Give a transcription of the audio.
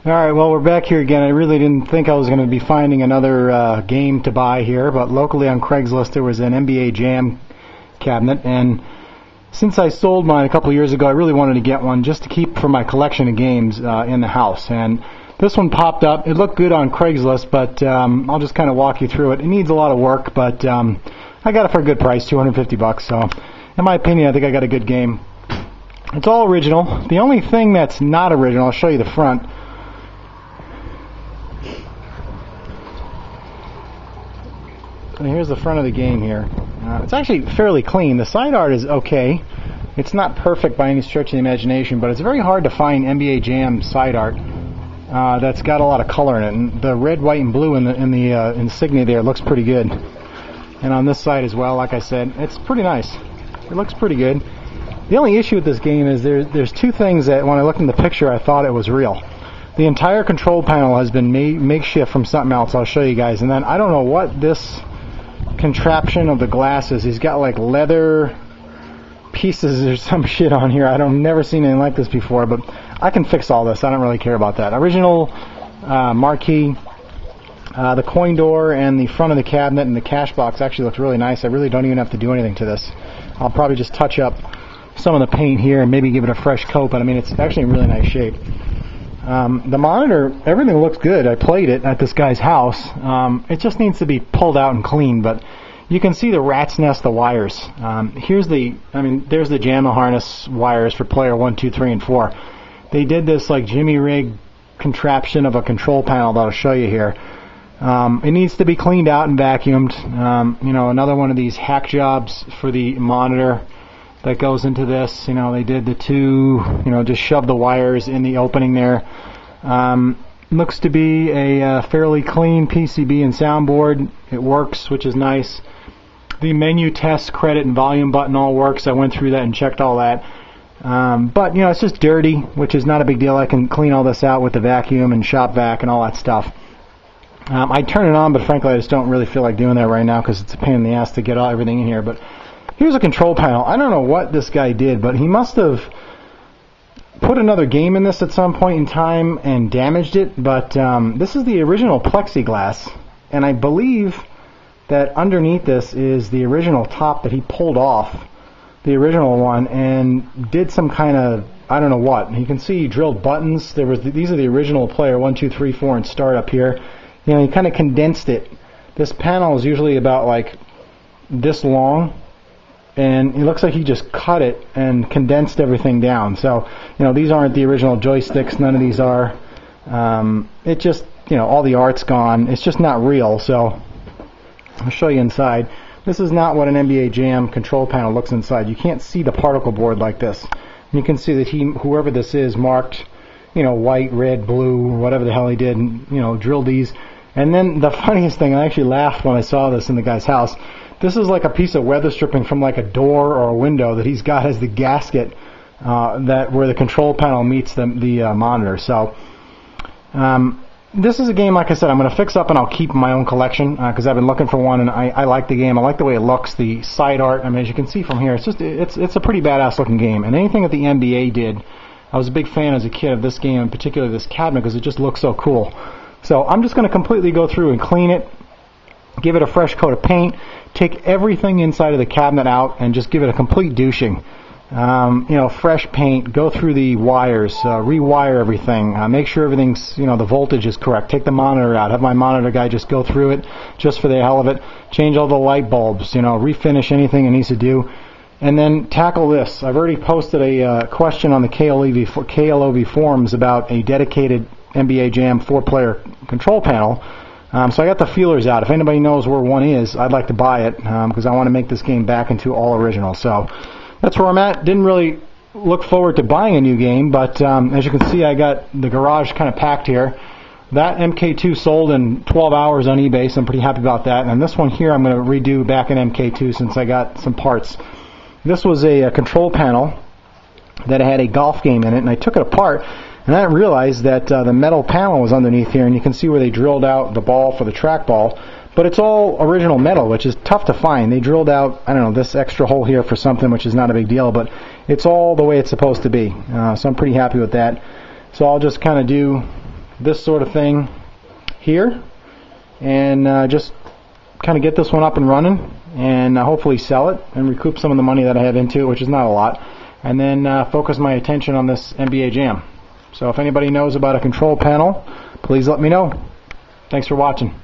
Alright, well, we're back here again. I really didn't think I was going to be finding another game to buy here, but locally on Craigslist there was an NBA Jam cabinet, and since I sold mine a couple of years ago, I really wanted to get one just to keep for my collection of games in the house. And this one popped up. It looked good on Craigslist, but I'll just kind of walk you through it. It needs a lot of work, but I got it for a good price, $250. So, in my opinion, I think I got a good game. It's all original. The only thing that's not original, I'll show you the front. And here's the front of the game here. It's actually fairly clean. The side art is okay. It's not perfect by any stretch of the imagination, but it's very hard to find NBA Jam side art that's got a lot of color in it. And the red, white, and blue in the insignia there looks pretty good. And on this side as well, like I said, it's pretty nice. It looks pretty good. The only issue with this game is there's two things that when I looked in the picture I thought it was real. The entire control panel has been makeshift from something else. I'll show you guys. And then I don't know what this contraption of the glasses. He's got like leather pieces or some shit on here. I've never seen anything like this before, but I can fix all this. I don't really care about that. Original marquee, the coin door, and the front of the cabinet and the cash box actually looks really nice. I really don't even have to do anything to this. I'll probably just touch up some of the paint here and maybe give it a fresh coat, but I mean, it's actually in really nice shape. The monitor, everything looks good. I played it at this guy's house. It just needs to be pulled out and cleaned, but you can see the rat's nest, the wires. There's the JAMA harness wires for player 1, 2, 3, and 4. They did this like Jimmy rig contraption of a control panel that I'll show you here. It needs to be cleaned out and vacuumed. Another one of these hack jobs for the monitor that goes into this. They did the two, just shove the wires in the opening there. Looks to be a fairly clean PCB and soundboard. It works, which is nice. The menu test, credit, and volume button all works. I went through that and checked all that. But it's just dirty, which is not a big deal. I can clean all this out with the vacuum and shop vac and all that stuff. I turn it on, but frankly I just don't really feel like doing that right now because it's a pain in the ass to get everything in here. But here's a control panel. I don't know what this guy did, but he must have put another game in this at some point in time and damaged it. But this is the original plexiglass, and I believe that underneath this is the original top that he pulled off, the original one, and did some kind of, I don't know what. You can see he drilled buttons. These are the original player 1, 2, 3, 4 and start up here. He kind of condensed it. This panel is usually about like this long, and it looks like he just cut it and condensed everything down. So, these aren't the original joysticks. None of these are. It just, all the art's gone. It's just not real. So, I'll show you inside. This is not what an NBA Jam control panel looks inside. You can't see the particle board like this. And you can see that whoever this is, marked, white, red, blue, whatever the hell he did, and, drilled these. And then the funniest thing, I actually laughed when I saw this in the guy's house. This is like a piece of weather stripping from like a door or a window that he's got as the gasket where the control panel meets the monitor. So this is a game, like I said, I'm going to fix up and I'll keep my own collection because I've been looking for one, and I like the game. I like the way it looks, the side art. I mean, as you can see from here, it's a pretty badass looking game. And anything that the NBA did, I was a big fan as a kid of this game, and particularly this cabinet, because it just looks so cool. So I'm just going to completely go through and clean it, give it a fresh coat of paint, take everything inside of the cabinet out, and just give it a complete douching. Fresh paint, go through the wires, rewire everything, make sure everything's, the voltage is correct, take the monitor out, have my monitor guy just go through it just for the hell of it, change all the light bulbs, refinish anything it needs to do, and then tackle this. I've already posted a question on the KLOV forums about a dedicated NBA Jam 4-player control panel. So I got the feelers out. If anybody knows where one is, I'd like to buy it because I want to make this game back into all original. So that's where I'm at. Didn't really look forward to buying a new game, but as you can see, I got the garage kind of packed here. That MK2 sold in 12 hours on eBay, so I'm pretty happy about that. And this one here I'm going to redo back in MK2 since I got some parts. This was a control panel that had a golf game in it, and I took it apart. And I realized that the metal panel was underneath here, and you can see where they drilled out the ball for the trackball. But it's all original metal, which is tough to find. They drilled out, I don't know, this extra hole here for something, which is not a big deal, but it's all the way it's supposed to be. So I'm pretty happy with that. So I'll just kind of do this sort of thing here, and just kind of get this one up and running, and hopefully sell it and recoup some of the money that I have into it, which is not a lot, and then focus my attention on this NBA Jam. So if anybody knows about a control panel, please let me know. Thanks for watching.